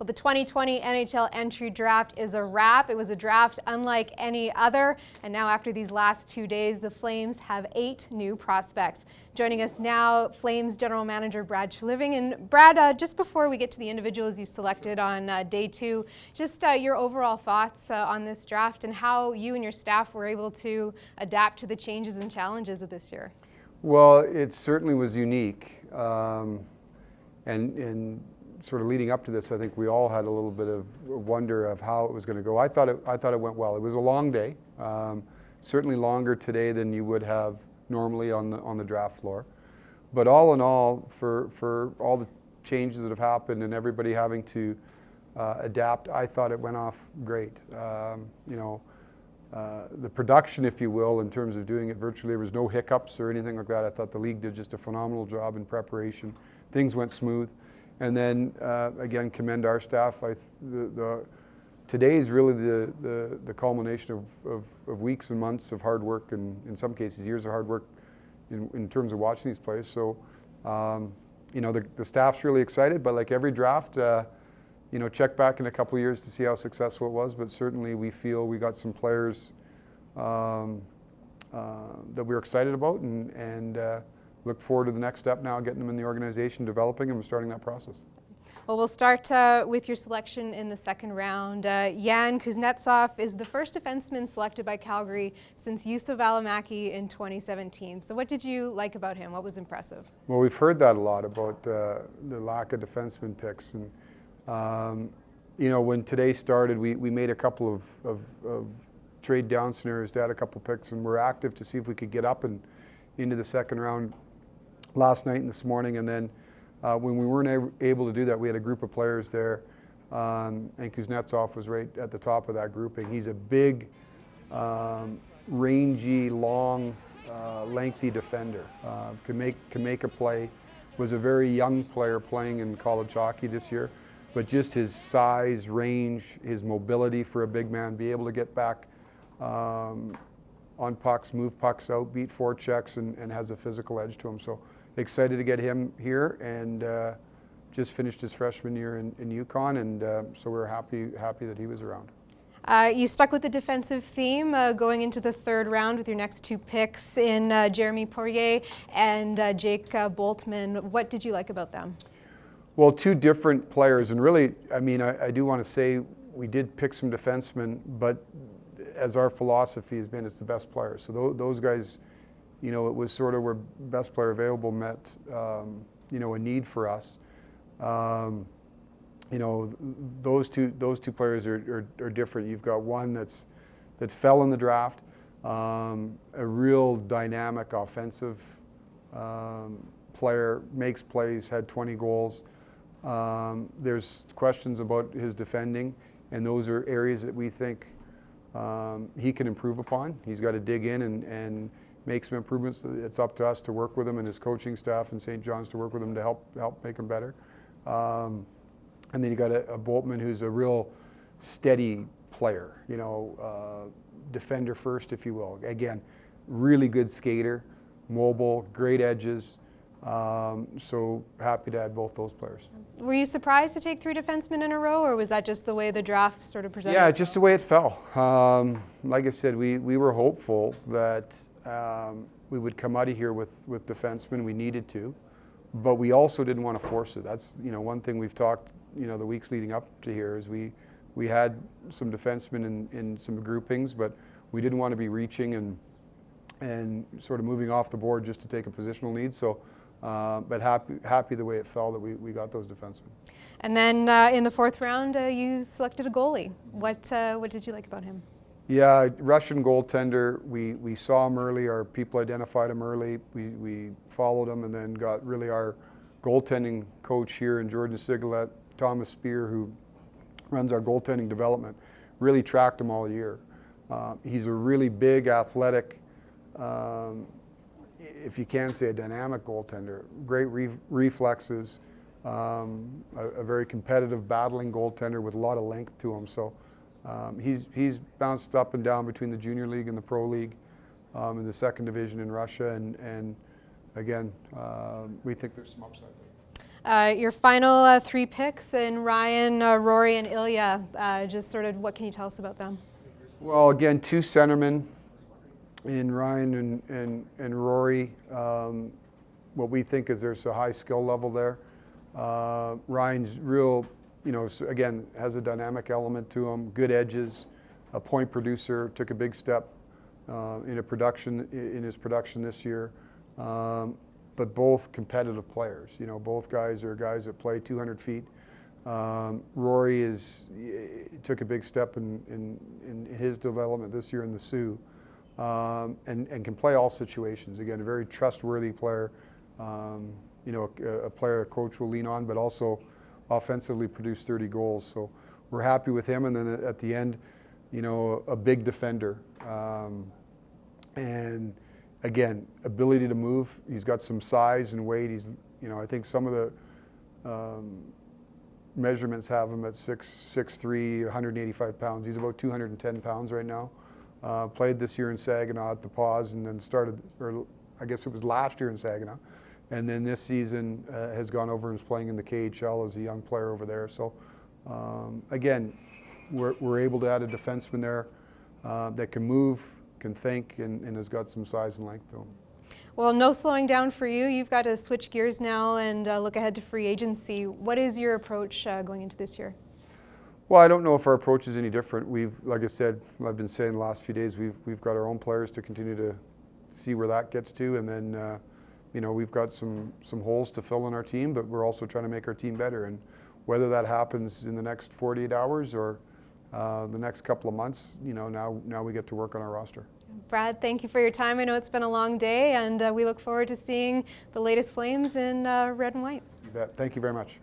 Well, the 2020 NHL entry draft is a wrap. It was a draft unlike any other. And now after these last 2 days, the Flames have 8 new prospects. Joining us now, Flames General Manager Brad Treliving. And Brad, just before we get to the individuals you selected on day 2, just your overall thoughts on this draft and how you and your staff were able to adapt to the changes and challenges of this year. Well, it certainly was unique. And sort of leading up to this, I think we all had a little bit of wonder of how it was going to go. I thought it went well. It was a long day, certainly longer today than you would have normally on the draft floor. But all in all, for all the changes that have happened and everybody having to adapt, I thought it went off great. The production, if you will, in terms of doing it virtually, there was no hiccups or anything like that. I thought the league did just a phenomenal job in preparation. Things went smooth. And then, again, commend our staff. Today is really the culmination of weeks and months of hard work, and in some cases years of hard work in terms of watching these players. So, the staff's really excited, but like every draft, check back in a couple of years to see how successful it was. But certainly we feel we got some players that we're excited about, and look forward to the next step now, getting them in the organization, developing them, and starting that process. Well, we'll start with your selection in the second round. Aleksander Kuznetsov is the first defenseman selected by Calgary since Juuso Välimäki in 2017. So what did you like about him? What was impressive? Well, we've heard that a lot about the lack of defenseman picks. And, when today started, we made a couple of trade down scenarios to add a couple picks, and we're active to see if we could get up and into the second round last night and this morning. And then when we weren't able to do that, we had a group of players there, and Kuznetsov was right at the top of that grouping. He's a big, rangy, long, lengthy defender. Can make a play. Was a very young player playing in college hockey this year, but just his size, range, his mobility for a big man, be able to get back on pucks, move pucks out, beat forechecks, and has a physical edge to him. So excited to get him here, and just finished his freshman year in Yukon, and so we're happy that he was around. You stuck with the defensive theme going into the third round with your next 2 picks in Jeremy Poirier and Jake Boltman. What did you like about them? Well, 2 different players, and really, I do want to say we did pick some defensemen, but as our philosophy has been, it's the best players. So those guys, it was sort of where best player available met, a need for us. Those two players are different. You've got one that fell in the draft, a real dynamic offensive player, makes plays, had 20 goals. There's questions about his defending, and those are areas that we think he can improve upon. He's got to dig in and make some improvements. It's up to us to work with him and his coaching staff in St. John's to work with him to help make him better. And then you got a Boltman who's a real steady player, defender first, if you will. Again, really good skater, mobile, great edges. So happy to add both those players. Were you surprised to take 3 defensemen in a row, or was that just the way the draft sort of presented? Yeah, just the way it fell. Like I said, we were hopeful that we would come out of here with defensemen. We needed to, but we also didn't want to force it. That's one thing we've talked the weeks leading up to here is we had some defensemen in some groupings, but we didn't want to be reaching and sort of moving off the board just to take a positional need. So. But happy the way it fell that we got those defensemen. And then in the fourth round, you selected a goalie. What did you like about him? Yeah, Russian goaltender. We saw him early. Our people identified him early. We followed him, and then got really our goaltending coach here in Jordan Sigalet, Thomas Spear, who runs our goaltending development, really tracked him all year. He's a really big, athletic, if you can say a dynamic goaltender, great reflexes, a very competitive, battling goaltender with a lot of length to him. So he's bounced up and down between the junior league and the pro league in the second division in Russia, and again, we think there's some upside there. Your final 3 picks in Ryan, Rory, and Ilya. Just sort of what can you tell us about them? Well, again, 2 centermen in Ryan and Rory. What we think is there's a high skill level there. Ryan's real, again, has a dynamic element to him, good edges, a point producer, took a big step in his production this year. But both competitive players. Both guys are guys that play 200 feet. Rory took a big step in his development this year in the Sioux, and can play all situations. Again, a very trustworthy player. A player a coach will lean on, but also offensively produce 30 goals. So we're happy with him. And then at the end, a big defender. And again, ability to move. He's got some size and weight. I think some of the measurements have him at 6'3", 185 pounds. He's about 210 pounds right now. Played this year in Saginaw at the Paws, and then or I guess it was last year in Saginaw. And then this season has gone over and is playing in the KHL as a young player over there. So again, we're able to add a defenseman there that can move, can think, and has got some size and length to him. Well, no slowing down for you. You've got to switch gears now and look ahead to free agency. What is your approach going into this year? Well, I don't know if our approach is any different. Like I said, I've been saying the last few days, we've got our own players to continue to see where that gets to, and then we've got some holes to fill in our team, but we're also trying to make our team better. And whether that happens in the next 48 hours or the next couple of months, now we get to work on our roster. Brad, thank you for your time. I know it's been a long day, and we look forward to seeing the latest Flames in red and white. You bet. Thank you very much.